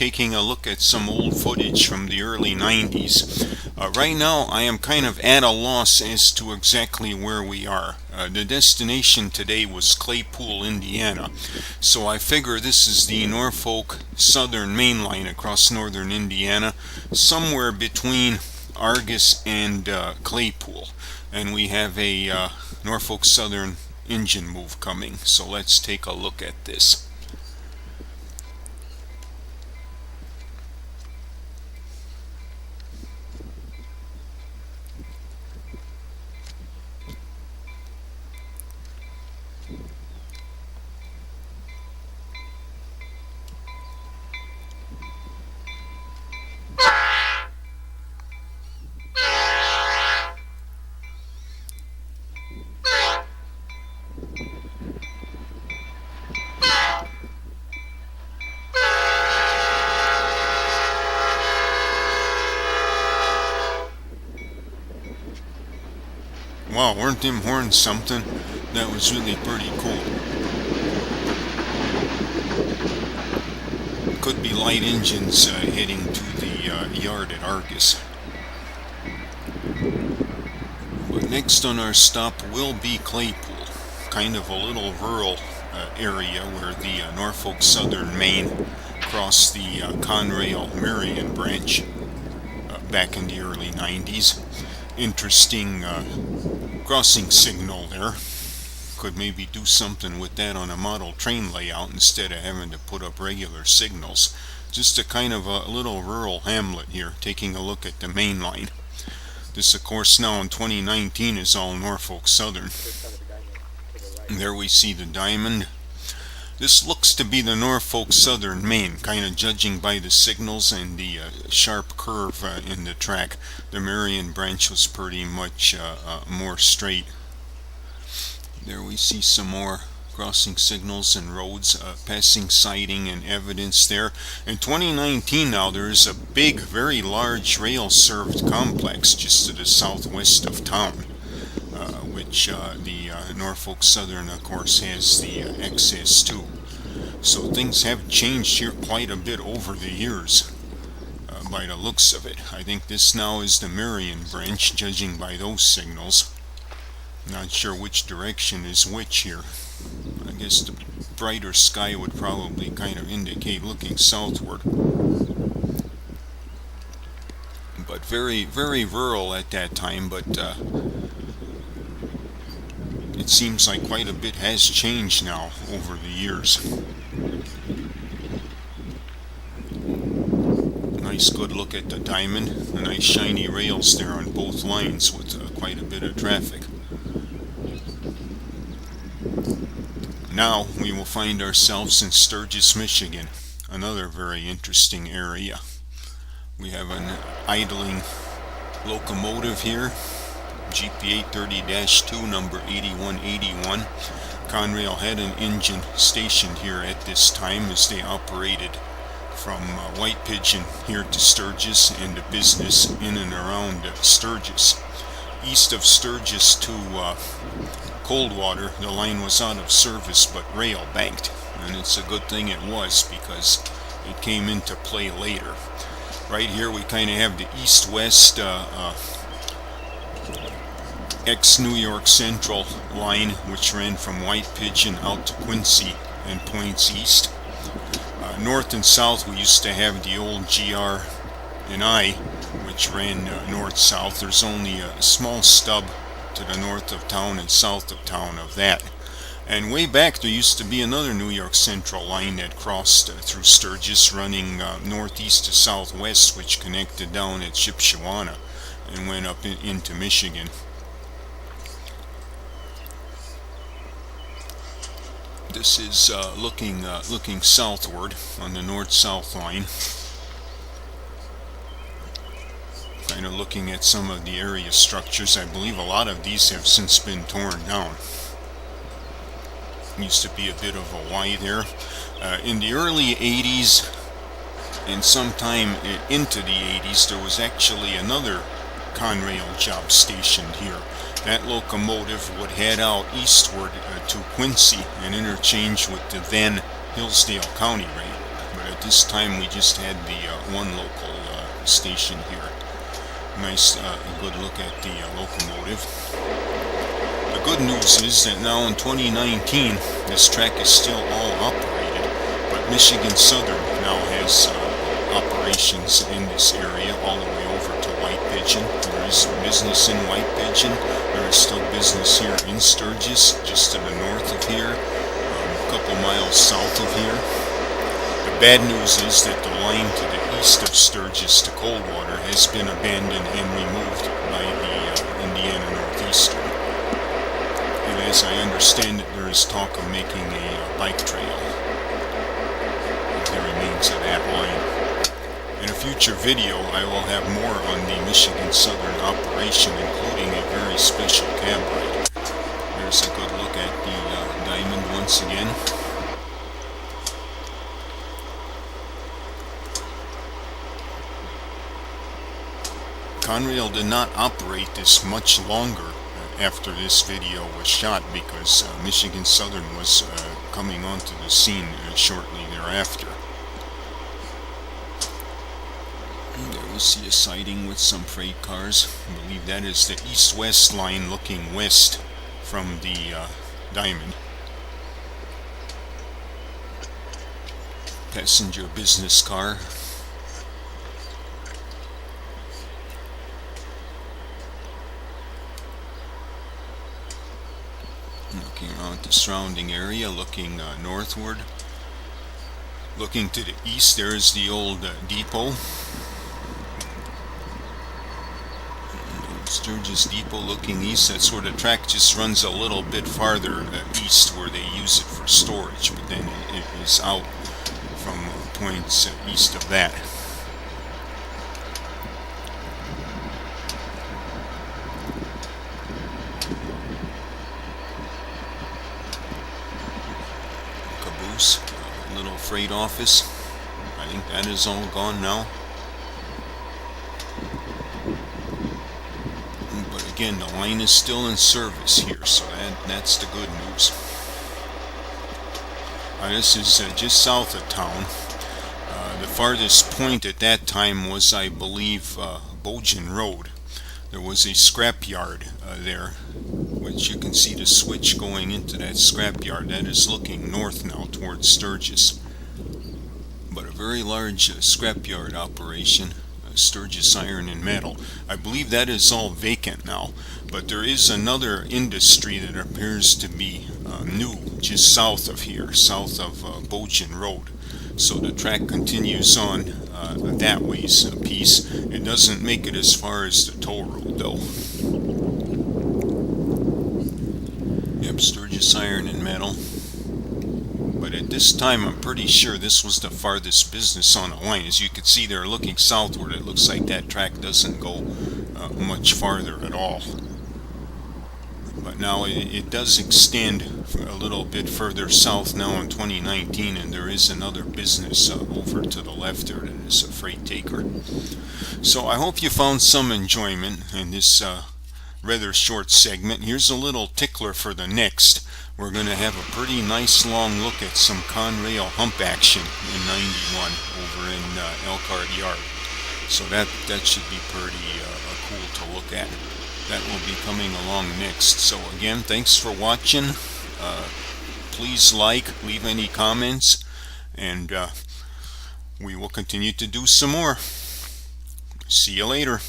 taking a look at some old footage from the early 90s. Right now I am kind of at a loss as to exactly where we are. The destination today was Claypool, Indiana, so I figure this is the Norfolk Southern Main Line across northern Indiana, somewhere between Argus and Claypool, and we have a Norfolk Southern engine move coming, so let's take a look at this. Wow, weren't them horns something? That was really pretty cool. Could be light engines heading to the yard at Argus. But next on our stop will be Claypool, kind of a little rural area where the Norfolk Southern Main crossed the Conrail Marion branch back in the early 90s. Interesting crossing signal there. Could maybe do something with that on a model train layout instead of having to put up regular signals. Just a kind of a little rural hamlet here, taking a look at the main line. This of course now in 2019 is all Norfolk Southern. There we see the diamond. This looks to be the Norfolk Southern Main, kind of judging by the signals and the sharp curve in the track. The Marion branch was pretty much more straight. There we see some more crossing signals and roads, passing siding and evidence there. In 2019 now there is a big, very large rail-served complex just to the southwest of town, which the Norfolk Southern of course has the access to. So things have changed here quite a bit over the years, by the looks of it. I think this now is the Marion branch, judging by those signals. Not sure which direction is which here. I guess the brighter sky would probably kind of indicate looking southward. But very, very rural at that time, but it seems like quite a bit has changed now over the years. Nice good look at the diamond. The nice shiny rails there on both lines with quite a bit of traffic. Now we will find ourselves in Sturgis, Michigan, another very interesting area. We have an idling locomotive here, GP 830-2, number 8181. Conrail had an engine stationed here at this time as they operated from White Pigeon here to Sturgis and to business in and around Sturgis. East of Sturgis to Coldwater, the line was out of service but rail banked, and it's a good thing it was because it came into play later. Right here we kind of have the east-west ex-New York Central line, which ran from White Pigeon out to Quincy and points east. North and south we used to have the old GR&I, which ran north-south. There's only a small stub to the north of town and south of town of that. And way back there used to be another New York Central line that crossed through Sturgis, running northeast to southwest, which connected down at Shipshewana and went up into Michigan. This is looking southward on the north-south line. Kind of looking at some of the area structures. I believe a lot of these have since been torn down. Used to be a bit of a Y there. In the early 80s and sometime into the 80s there was actually another Conrail job stationed here. That locomotive would head out eastward to Quincy and interchange with the then Hillsdale County Railroad. But at this time we just had the one local station here. Nice, good look at the locomotive. The good news is that now in 2019, this track is still all operated, but Michigan Southern now has operations in this area all the way over to White Pigeon. There is business in White Pigeon. There is still business here in Sturgis, just to the north of here, a couple miles south of here. The bad news is that the line to the east of Sturgis to Coldwater has been abandoned and removed by the Indiana Northeastern. And as I understand it, there is talk of making a bike trail of the remains of that line. In a future video, I will have more on the Michigan Southern operation, including a very special cab ride. There's a good look at the diamond once again. Conrail did not operate this much longer after this video was shot because Michigan Southern was coming onto the scene shortly thereafter. There we see a siding with some freight cars. I believe that is the east-west line looking west from the diamond. Passenger business car. Looking around the surrounding area, looking northward. Looking to the east, there is the old depot. Sturgis Depot looking east. That's where the track just runs a little bit farther east where they use it for storage, but then it is out from points east of that. Caboose, little freight office. I think that is all gone now. But again, the line is still in service here, so that's the good news. This is just south of town. The farthest point at that time was, I believe, Bojan Road. There was a scrapyard there, which you can see the switch going into that scrapyard. That is looking north now towards Sturgis. But a very large scrapyard operation, Sturgis Iron and Metal. I believe that is all vacant now, but there is another industry that appears to be new just south of here, south of Bojan Road. So the track continues on that ways a piece. It doesn't make it as far as the toll road though. Yep, Sturgis Iron and Metal. But at this time, I'm pretty sure this was the farthest business on the line. As you can see there, looking southward, it looks like that track doesn't go much farther at all. But now it does extend a little bit further south now in 2019, and there is another business over to the left there that is a freight taker. So I hope you found some enjoyment in this rather short segment. Here's a little tickler for the next. We're going to have a pretty nice long look at some Conrail hump action in 91 over in Elkhart Yard. So that should be pretty cool to look at. That will be coming along next. So again, thanks for watching. Please leave any comments, and we will continue to do some more. See you later.